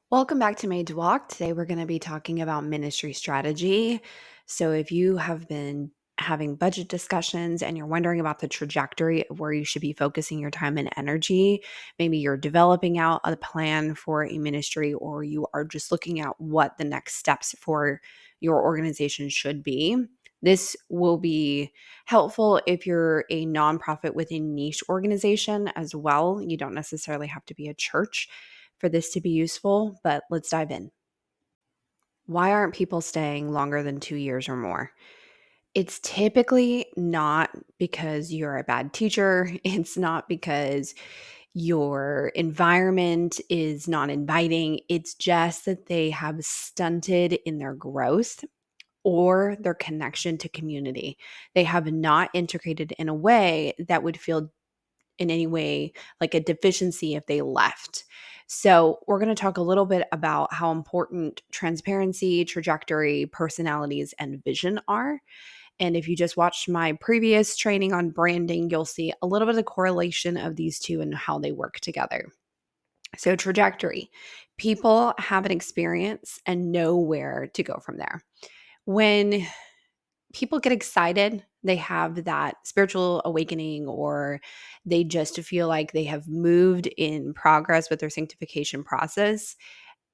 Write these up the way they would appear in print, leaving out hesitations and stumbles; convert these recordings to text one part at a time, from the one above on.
Welcome back to Made to Walk. Today we're going to be talking about ministry strategy. So, if you have been having budget discussions and you're wondering about the trajectory of where you should be focusing your time and energy, maybe you're developing out a plan for a ministry or you are just looking at what the next steps for your organization should be. This will be helpful if you're a nonprofit with a niche organization as well. You don't necessarily have to be a church for this to be useful, but let's dive in. Why aren't people staying longer than 2 years or more? It's typically not because you're a bad teacher. It's not because your environment is not inviting. It's just that they have stunted in their growth or their connection to community. They have not integrated in a way that would feel in any way like a deficiency if they left. So, we're going to talk a little bit about how important transparency, trajectory, personalities, and vision are. And if you just watched my previous training on branding, you'll see a little bit of correlation of these two and how they work together. So, trajectory, people have an experience and know where to go from there. When people get excited, they have that spiritual awakening, or they just feel like they have moved in progress with their sanctification process,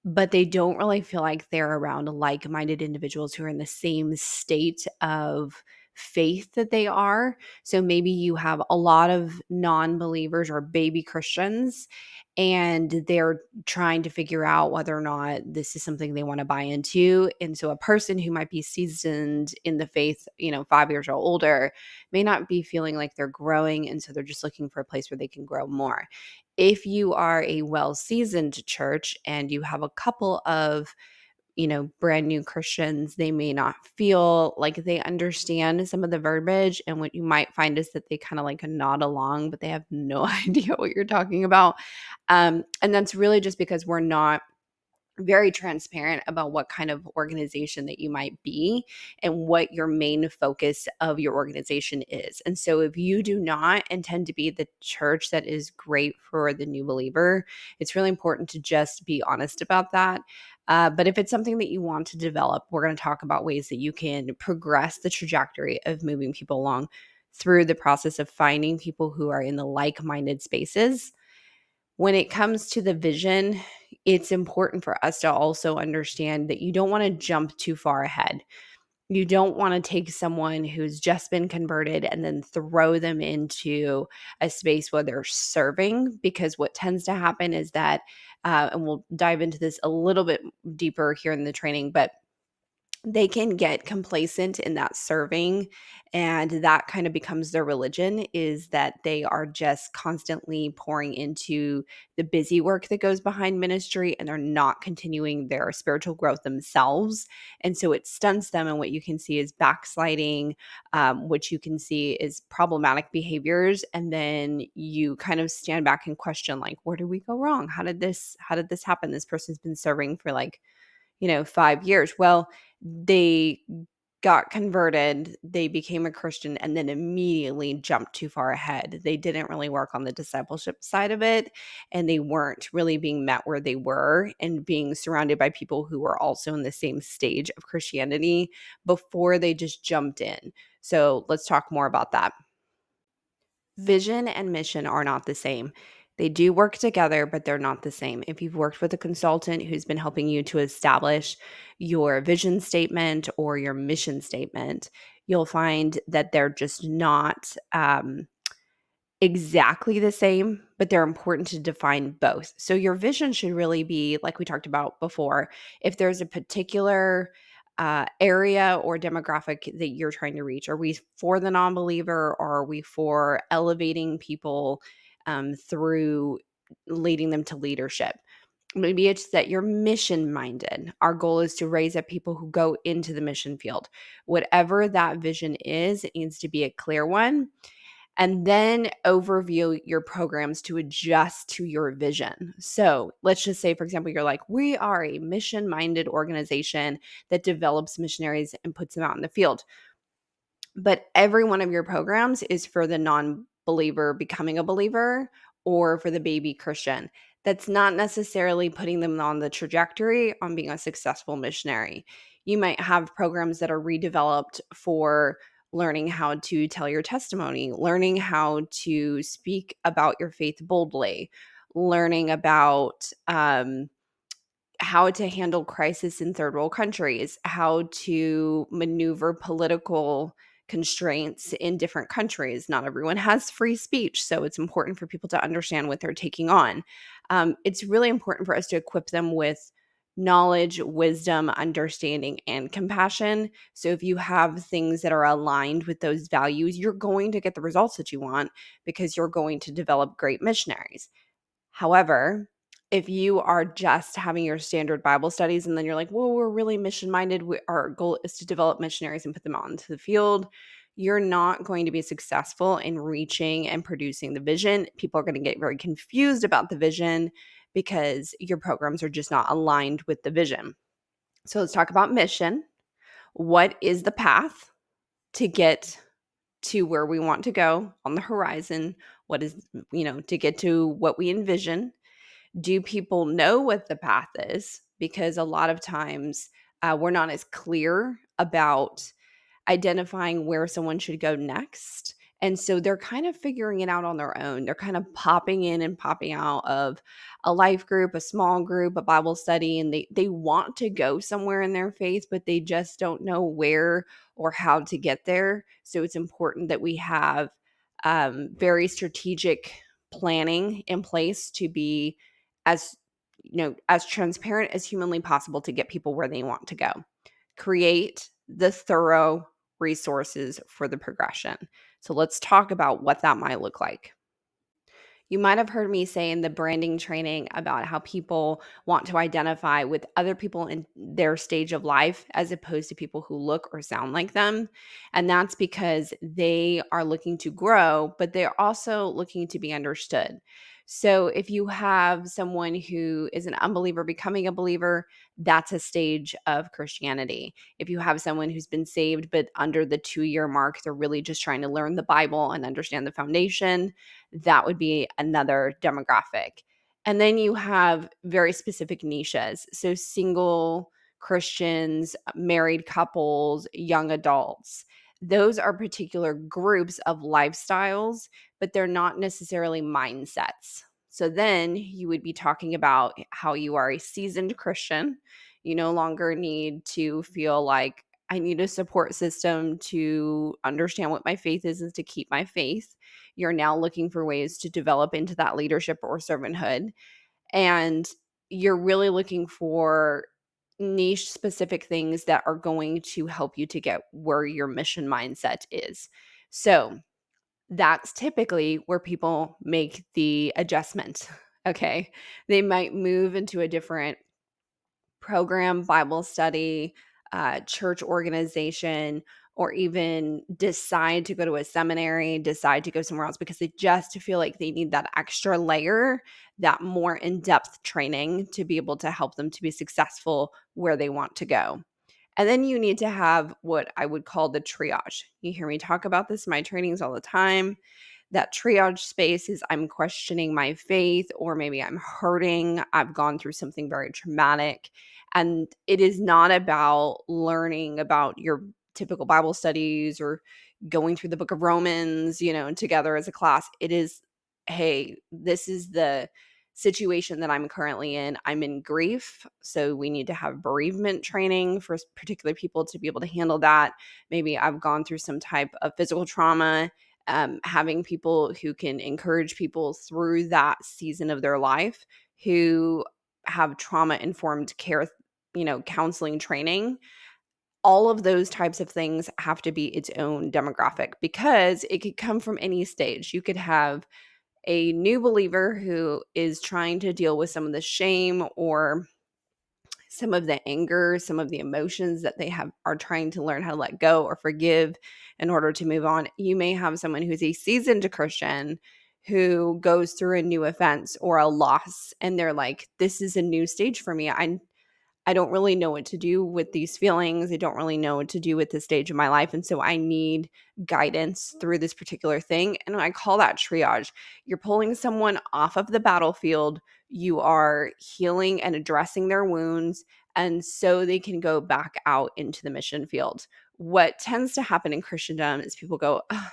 but they don't really feel like they're around like-minded individuals who are in the same state of faith that they are. So maybe you have a lot of non-believers or baby Christians, and they're trying to figure out whether or not this is something they want to buy into. And so a person who might be seasoned in the faith, 5 years or older, may not be feeling like they're growing. And so they're just looking for a place where they can grow more. If you are a well-seasoned church and you have a couple of brand new Christians, they may not feel like they understand some of the verbiage. And what you might find is that they kind of like nod along, but they have no idea what you're talking about. And that's really just because we're not very transparent about what kind of organization that you might be and what your main focus of your organization is. And so if you do not intend to be the church that is great for the new believer, it's really important to just be honest about that. But if it's something that you want to develop, we're going to talk about ways that you can progress the trajectory of moving people along through the process of finding people who are in the like-minded spaces. When it comes to the vision, it's important for us to also understand that you don't want to jump too far ahead. You don't want to take someone who's just been converted and then throw them into a space where they're serving, because what tends to happen is that, and we'll dive into this a little bit deeper here in the training, but they can get complacent in that serving, and that kind of becomes their religion, is that they are just constantly pouring into the busy work that goes behind ministry, and they're not continuing their spiritual growth themselves. And so it stunts them, and what you can see is backsliding, which you can see is problematic behaviors. And then you kind of stand back and question, like, where did we go wrong? How did this happen? This person's been serving for 5 years. Well, they got converted, they became a Christian, and then immediately jumped too far ahead. They didn't really work on the discipleship side of it, and they weren't really being met where they were and being surrounded by people who were also in the same stage of Christianity before they just jumped in. So let's talk more about that. Vision and mission are not the same. They do work together, but they're not the same. If you've worked with a consultant who's been helping you to establish your vision statement or your mission statement, you'll find that they're just not exactly the same, but they're important to define both. So your vision should really be, like we talked about before, if there's a particular area or demographic that you're trying to reach. Are we for the non-believer, or are we for elevating people through leading them to leadership? Maybe it's that you're mission minded. Our goal is to raise up people who go into the mission field. Whatever that vision is, it needs to be a clear one, and then overview your programs to adjust to your vision. So let's just say, for example, you're like, we are a mission-minded organization that develops missionaries and puts them out in the field. But every one of your programs is for the non-believer becoming a believer or for the baby Christian. that's not necessarily putting them on the trajectory on being a successful missionary. You might have programs that are redeveloped for learning how to tell your testimony, learning how to speak about your faith boldly, learning about how to handle crisis in third world countries, how to maneuver political constraints in different countries. Not everyone has free speech, so it's important for people to understand what they're taking on. It's really important for us to equip them with knowledge, wisdom, understanding, and compassion. So if you have things that are aligned with those values, you're going to get the results that you want because you're going to develop great missionaries. However, if you are just having your standard Bible studies and then you're like, well, we're really mission minded, our goal is to develop missionaries and put them out into the field, you're not going to be successful in reaching and producing the vision. People are going to get very confused about the vision because your programs are just not aligned with the vision. So let's talk about mission. What is the path to get to where we want to go on the horizon? What is, to get to what we envision? Do people know what the path is? Because a lot of times we're not as clear about identifying where someone should go next. And so they're kind of figuring it out on their own. They're kind of popping in and popping out of a life group, a small group, a Bible study, and they want to go somewhere in their faith, but they just don't know where or how to get there. So it's important that we have very strategic planning in place to be as as transparent as humanly possible to get people where they want to go. Create the thorough resources for the progression. So let's talk about what that might look like. You might have heard me say in the branding training about how people want to identify with other people in their stage of life as opposed to people who look or sound like them. And that's because they are looking to grow, but they're also looking to be understood. So if you have someone who is an unbeliever becoming a believer, that's a stage of Christianity. If you have someone who's been saved, but under the 2-year mark, they're really just trying to learn the Bible and understand the foundation, that would be another demographic. And then you have very specific niches. So single Christians, married couples, young adults. Those are particular groups of lifestyles, but they're not necessarily mindsets. So then you would be talking about how you are a seasoned Christian. You no longer need to feel like I need a support system to understand what my faith is and to keep my faith. You're now looking for ways to develop into that leadership or servanthood. And you're really looking for niche specific things that are going to help you to get where your mission mindset is. So that's typically where people make the adjustment. Okay. They might move into a different program, Bible study, church organization, or even decide to go to a seminary, decide to go somewhere else because they just feel like they need that extra layer, that more in depth training to be able to help them to be successful where they want to go. And then you need to have what I would call the triage. You hear me talk about this in my trainings all the time. That triage space is I'm questioning my faith, or maybe I'm hurting. I've gone through something very traumatic. And it is not about learning about your typical Bible studies or going through the book of Romans, together as a class. It is, hey, this is the situation that I'm currently in. I'm in grief. So we need to have bereavement training for particular people to be able to handle that. Maybe I've gone through some type of physical trauma. Having people who can encourage people through that season of their life who have trauma informed care, counseling training. All of those types of things have to be its own demographic because it could come from any stage. You could have a new believer who is trying to deal with some of the shame or some of the anger, some of the emotions that they are trying to learn how to let go or forgive in order to move on. You may have someone who's a seasoned Christian who goes through a new offense or a loss and they're like, this is a new stage for me. I don't really know what to do with these feelings. I don't really know what to do with this stage of my life. And so I need guidance through this particular thing. And I call that triage. You're pulling someone off of the battlefield. You are healing and addressing their wounds. And so they can go back out into the mission field. What tends to happen in Christendom is people go, "Ugh,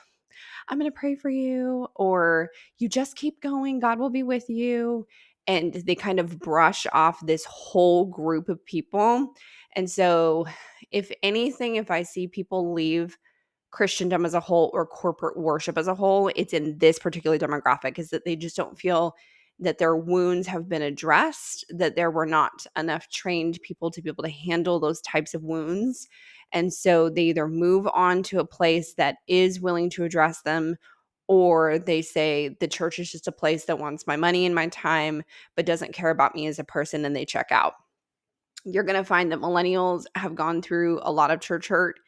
I'm going to pray for you," or "You just keep going. God will be with you." And they kind of brush off this whole group of people. And so, if anything, if I see people leave Christendom as a whole or corporate worship as a whole, it's in this particular demographic, is that they just don't feel that their wounds have been addressed, that there were not enough trained people to be able to handle those types of wounds. And so they either move on to a place that is willing to address them, or they say the church is just a place that wants my money and my time, but doesn't care about me as a person, and they check out. You're going to find that millennials have gone through a lot of church hurt,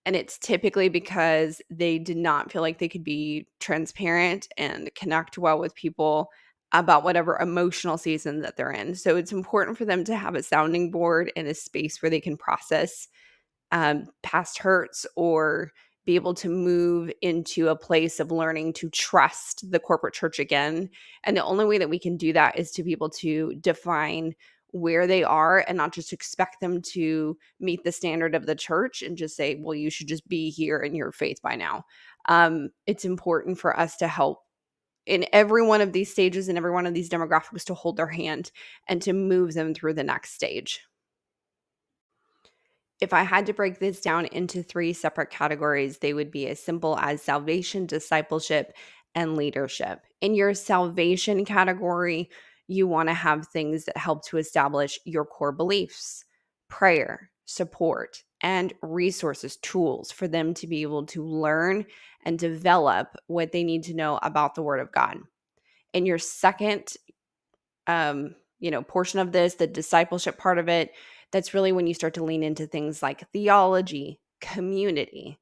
and it's typically because they did not feel like they could be transparent and connect well with people about whatever emotional season that they're in. So it's important for them to have a sounding board and a space where they can process past hurts, or be able to move into a place of learning to trust the corporate church again. And the only way that we can do that is to be able to define where they are and not just expect them to meet the standard of the church and just say, well, you should just be here in your faith by now. It's important for us to help in every one of these stages and every one of these demographics to hold their hand and to move them through the next stage. If I had to break this down into three separate categories, they would be as simple as salvation, discipleship, and leadership. In your salvation category, you want to have things that help to establish your core beliefs, prayer, support, and resources, tools for them to be able to learn and develop what they need to know about the Word of God. In your second portion of this, the discipleship part of it, that's really when you start to lean into things like theology, community,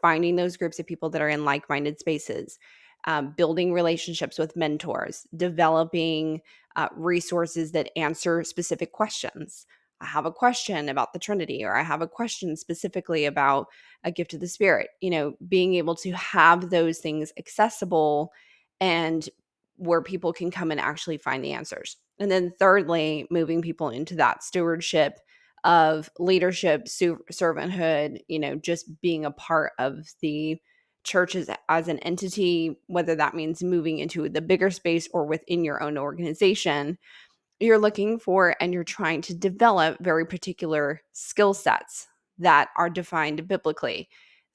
finding those groups of people that are in like-minded spaces, building relationships with mentors, developing resources that answer specific questions. I have a question about the Trinity, or I have a question specifically about a gift of the Spirit. Being able to have those things accessible and where people can come and actually find the answers. And then thirdly, moving people into that stewardship of leadership, servanthood, just being a part of the church as an entity, whether that means moving into the bigger space or within your own organization. You're looking for and you're trying to develop very particular skill sets that are defined biblically.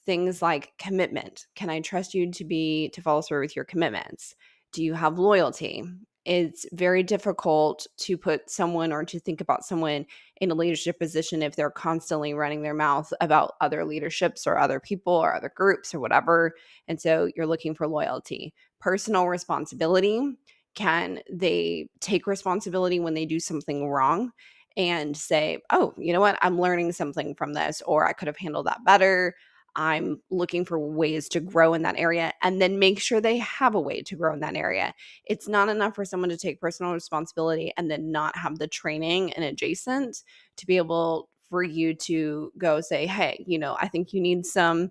Things like commitment. Can I trust you to follow through with your commitments? Do you have loyalty? It's very difficult to put someone or to think about someone in a leadership position if they're constantly running their mouth about other leaderships or other people or other groups or whatever. And so you're looking for loyalty. Personal responsibility. Can they take responsibility when they do something wrong and say, oh, you know what? I'm learning something from this, or I could have handled that better. I'm looking for ways to grow in that area, and then make sure they have a way to grow in that area. It's not enough for someone to take personal responsibility and then not have the training and adjacent to be able for you to go say, hey, I think you need some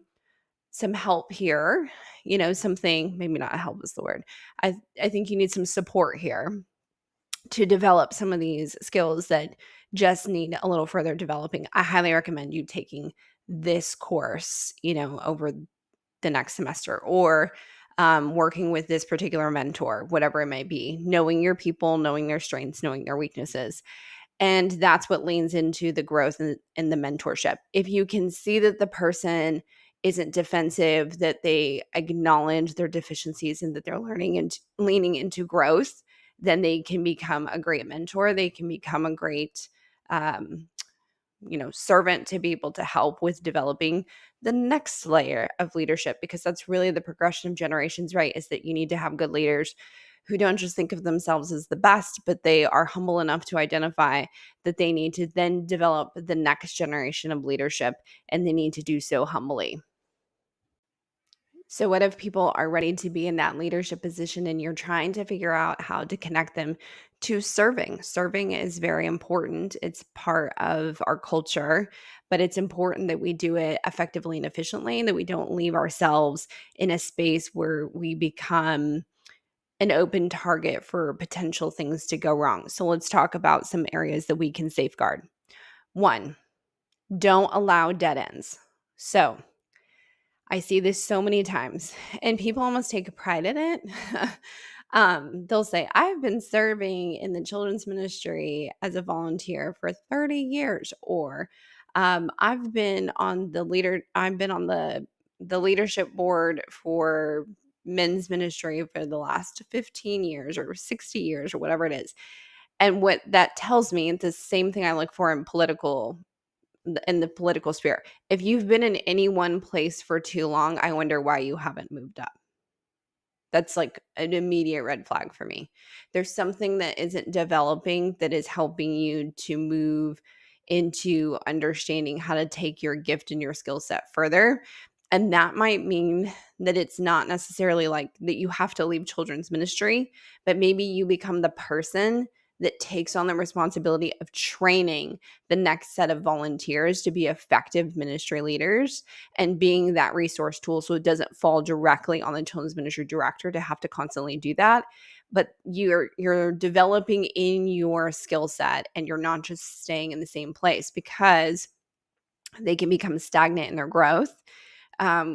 help here, something, maybe not help is the word. I think you need some support here to develop some of these skills that just need a little further developing. I highly recommend you taking this course, over the next semester, or working with this particular mentor, whatever it may be, knowing your people, knowing their strengths, knowing their weaknesses. And that's what leans into the growth and the mentorship. If you can see that the person isn't defensive, that they acknowledge their deficiencies and that they're learning and leaning into growth, then they can become a great mentor. They can become a great um, servant to be able to help with developing the next layer of leadership, because that's really the progression of generations, right? Is that you need to have good leaders who don't just think of themselves as the best, but they are humble enough to identify that they need to then develop the next generation of leadership, and they need to do so humbly. So, what if people are ready to be in that leadership position and you're trying to figure out how to connect them to serving? Serving is very important. It's part of our culture, but it's important that we do it effectively and efficiently, and that we don't leave ourselves in a space where we become an open target for potential things to go wrong. So, let's talk about some areas that we can safeguard. One, don't allow dead ends. So, I see this so many times, and people almost take pride in it. They'll say, I've been serving in the children's ministry as a volunteer for 30 years, or I've been on the leadership board for men's ministry for the last 15 years or 60 years or whatever it is. And what that tells me, it's the same thing I look for in the political sphere. If you've been in any one place for too long, I wonder why you haven't moved up. That's like an immediate red flag for me. There's something that isn't developing that is helping you to move into understanding how to take your gift and your skill set further. And that might mean that it's not necessarily like that you have to leave children's ministry, but maybe you become the person that takes on the responsibility of training the next set of volunteers to be effective ministry leaders and being that resource tool, so it doesn't fall directly on the children's ministry director to have to constantly do that. But you're developing in your skill set, and you're not just staying in the same place, because they can become stagnant in their growth.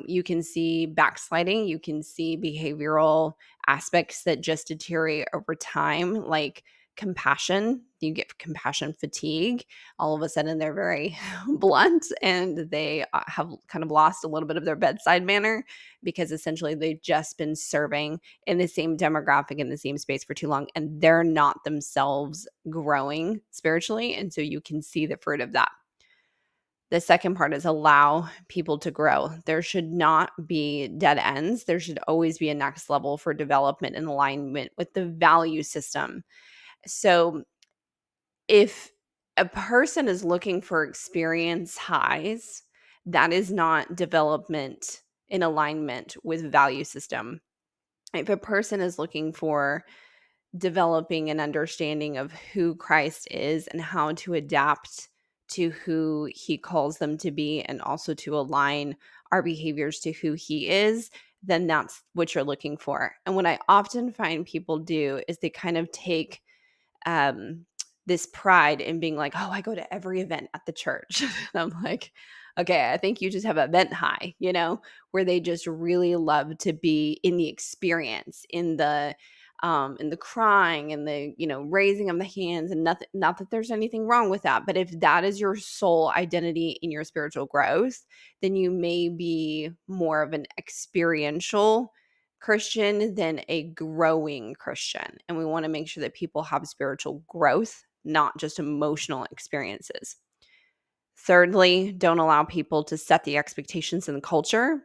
You can see backsliding. You can see behavioral aspects that just deteriorate over time, like compassion. You get compassion fatigue. All of a sudden, they're very blunt, and they have kind of lost a little bit of their bedside manner, because essentially they've just been serving in the same demographic, in the same space for too long, and they're not themselves growing spiritually. And so you can see the fruit of that. The second part is allow people to grow. There should not be dead ends. There should always be a next level for development and alignment with the value system. So if a person is looking for experience highs, that is not development in alignment with value system. If a person is looking for developing an understanding of who Christ is and how to adapt to who he calls them to be, and also to align our behaviors to who he is, then that's what you're looking for. And what I often find people do is they kind of take this pride in being like, oh, I go to every event at the church. And I'm like, okay, I think you just have event high, where they just really love to be in the experience, in the crying and the, raising of the hands, and nothing, not that there's anything wrong with that. But if that is your sole identity in your spiritual growth, then you may be more of an experiential Christian than a growing Christian. And we want to make sure that people have spiritual growth, not just emotional experiences. Thirdly, don't allow people to set the expectations in the culture.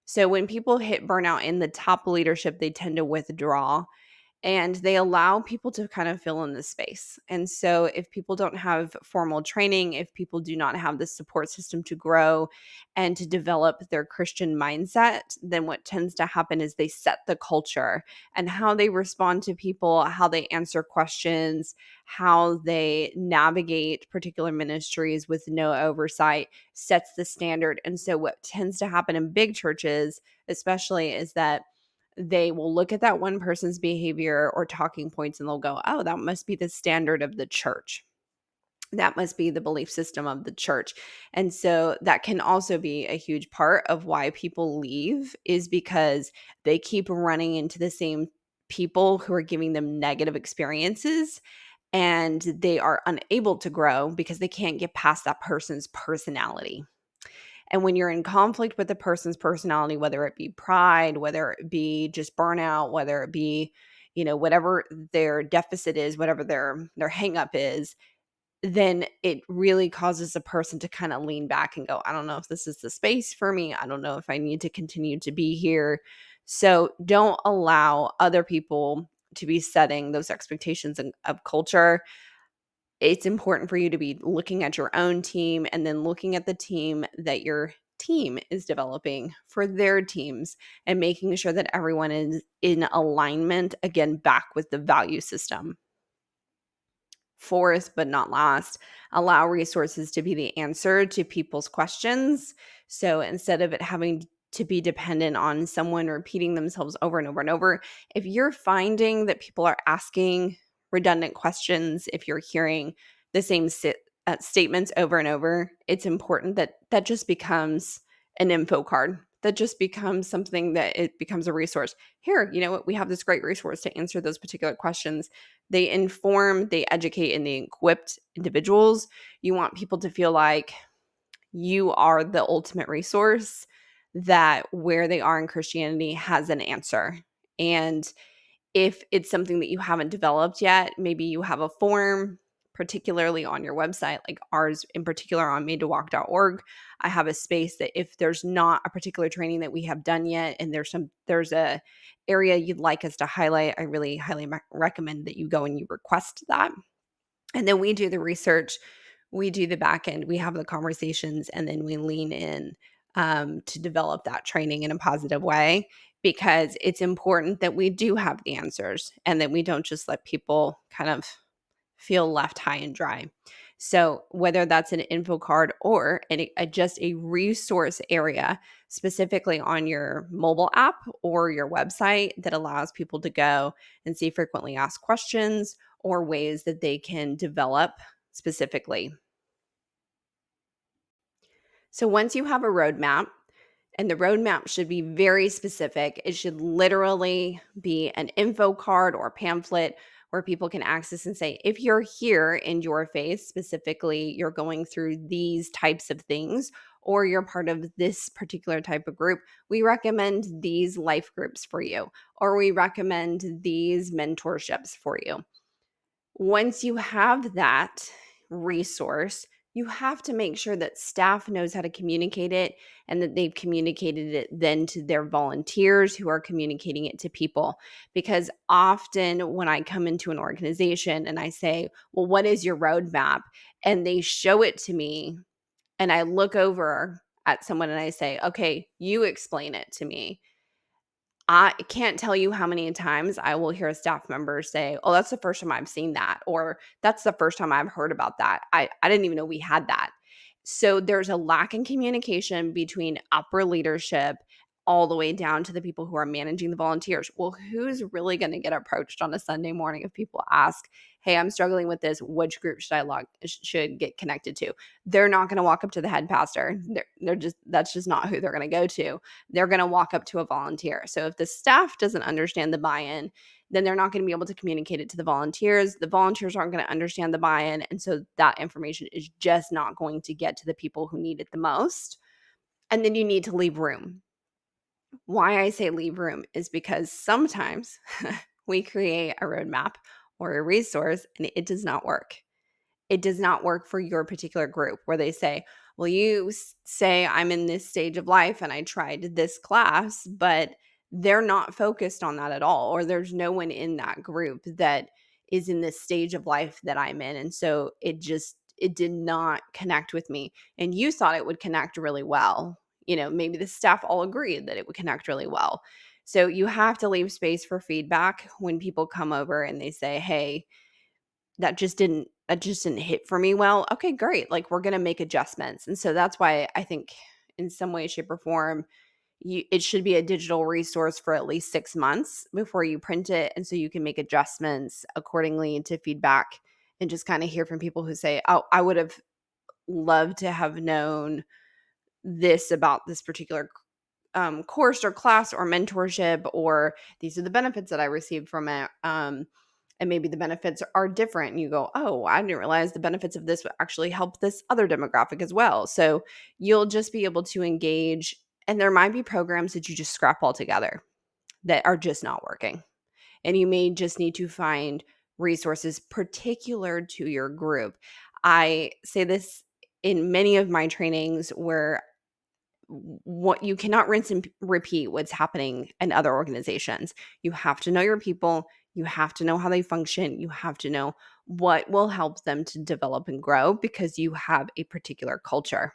So when people hit burnout in the top leadership, they tend to withdraw, and they allow people to kind of fill in the space. And so if people don't have formal training, if people do not have the support system to grow and to develop their Christian mindset, then what tends to happen is they set the culture, and how they respond to people, how they answer questions, how they navigate particular ministries with no oversight sets the standard. And so what tends to happen in big churches especially is that they will look at that one person's behavior or talking points, and they'll go, oh, that must be the standard of the church. That must be the belief system of the church. And so that can also be a huge part of why people leave, is because they keep running into the same people who are giving them negative experiences, and they are unable to grow because they can't get past that person's personality. And when you're in conflict with a person's personality, whether it be pride, whether it be just burnout, whether it be, whatever their deficit is, whatever their hang up is, then it really causes a person to kind of lean back and go, I don't know if this is the space for me. I don't know if I need to continue to be here. So don't allow other people to be setting those expectations of culture. It's important for you to be looking at your own team, and then looking at the team that you're team is developing for their teams, and making sure that everyone is in alignment, again, back with the value system. Fourth, but not last, allow resources to be the answer to people's questions. So instead of it having to be dependent on someone repeating themselves over and over and over, if you're finding that people are asking redundant questions, if you're hearing the same statements over and over, it's important that that just becomes an info card. That just becomes something that it becomes a resource. Here, you know what? We have this great resource to answer those particular questions. They inform, they educate, and they equip individuals. You want people to feel like you are the ultimate resource, that where they are in Christianity has an answer. And if it's something that you haven't developed yet, maybe you have a form, particularly on your website, like ours in particular on madetowalk.org. I have a space that if there's not a particular training that we have done yet, and there's a area you'd like us to highlight, I really highly recommend that you go and you request that. And then we do the research, we do the back end, we have the conversations, and then we lean in to develop that training in a positive way, because it's important that we do have the answers and that we don't just let people kind of feel left high and dry. So whether that's an info card or just a resource area specifically on your mobile app or your website that allows people to go and see frequently asked questions or ways that they can develop specifically. So once you have a roadmap, and the roadmap should be very specific. It should literally be an info card or pamphlet where people can access and say, if you're here in your faith, specifically, you're going through these types of things, or you're part of this particular type of group, we recommend these life groups for you, or we recommend these mentorships for you. Once you have that resource, you have to make sure that staff knows how to communicate it, and that they've communicated it then to their volunteers who are communicating it to people. Because often when I come into an organization and I say, well, what is your roadmap? And they show it to me, and I look over at someone and I say, okay, you explain it to me. I can't tell you how many times I will hear a staff member say, "Oh, that's the first time I've seen that," or "That's the first time I've heard about that. I didn't even know we had that." So there's a lack in communication between upper leadership all the way down to the people who are managing the volunteers. Well, who's really going to get approached on a Sunday morning if people ask, "Hey, I'm struggling with this. Which group should get connected to?" They're not going to walk up to the head pastor. They're just that's just not who they're going to go to. They're going to walk up to a volunteer. So if the staff doesn't understand the buy-in, then they're not going to be able to communicate it to the volunteers. The volunteers aren't going to understand the buy-in. And so that information is just not going to get to the people who need it the most. And then you need to leave room. Why I say leave room is because sometimes we create a roadmap or a resource and it does not work. It does not work for your particular group, where they say, well, you say I'm in this stage of life and I tried this class, but they're not focused on that at all. Or there's no one in that group that is in this stage of life that I'm in. And so it did not connect with me. And you thought it would connect really well. You know, maybe the staff all agreed that it would connect really well. So you have to leave space for feedback when people come over and they say, hey, that just didn't hit for me well. Okay, great. Like, we're going to make adjustments. And so that's why I think in some way, shape, or form, it should be a digital resource for at least 6 months before you print it. And so you can make adjustments accordingly to feedback, and just kind of hear from people who say, oh, I would have loved to have known this about this particular course or class or mentorship, or these are the benefits that I received from it. And maybe the benefits are different. And you go, oh, I didn't realize the benefits of this would actually help this other demographic as well. So you'll just be able to engage. And there might be programs that you just scrap altogether that are just not working. And you may just need to find resources particular to your group. I say this in many of my trainings, where what you cannot rinse and repeat what's happening in other organizations. You have to know your people, you have to know how they function, you have to know what will help them to develop and grow, because you have a particular culture.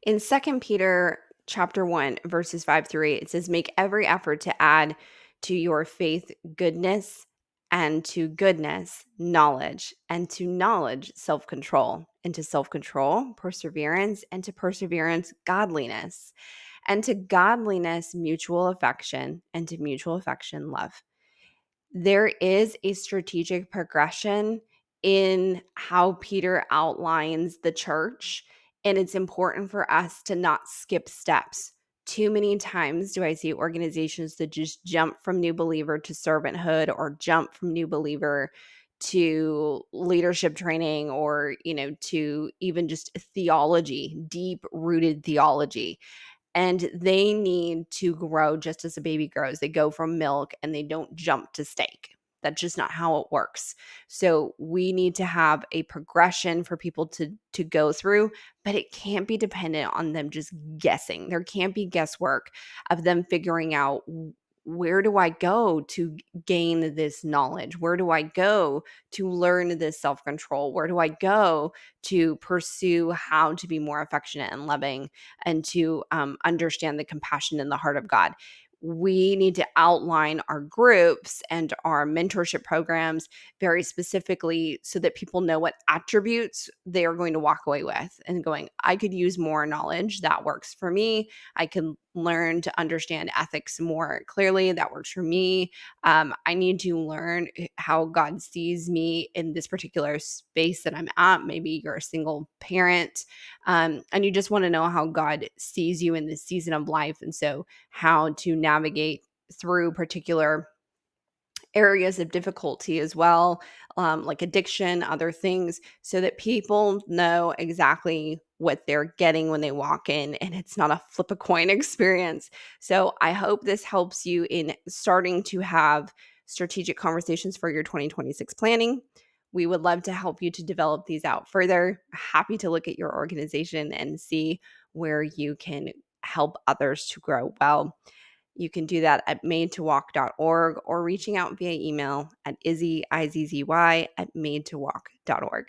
In 2 Peter chapter 1, verses 5 through 8, it says, make every effort to add to your faith goodness, and to goodness knowledge, and to knowledge self-control, and to self-control perseverance, and to perseverance godliness, and to godliness mutual affection, and to mutual affection love. There is a strategic progression in how Peter outlines the church, and it's important for us to not skip steps. Too many times do I see organizations that just jump from new believer to servanthood, or jump from new believer to leadership training, or to even just theology, deep rooted theology, and they need to grow just as a baby grows. They go from milk and they don't jump to steak. That's just not how it works. So we need to have a progression for people to go through, but it can't be dependent on them just guessing. There can't be guesswork of them figuring out, where do I go to gain this knowledge? Where do I go to learn this self-control? Where do I go to pursue how to be more affectionate and loving, and to understand the compassion in the heart of God? We need to outline our groups and our mentorship programs very specifically, so that people know what attributes they are going to walk away with and going, I could use more knowledge. That works for me. I can learn to understand ethics more clearly. That works for me. I need to learn how God sees me in this particular space that I'm at. Maybe you're a single parent, and you just want to know how God sees you in this season of life. And so, how to navigate through particular areas of difficulty as well, like addiction, other things, so that people know exactly what they're getting when they walk in, and it's not a flip a coin experience. So I hope this helps you in starting to have strategic conversations for your 2026 planning. We would love to help you to develop these out further. Happy to look at your organization and see where you can help others to grow well. You can do that at madetowalk.org, or reaching out via email at izzy@madetowalk.org.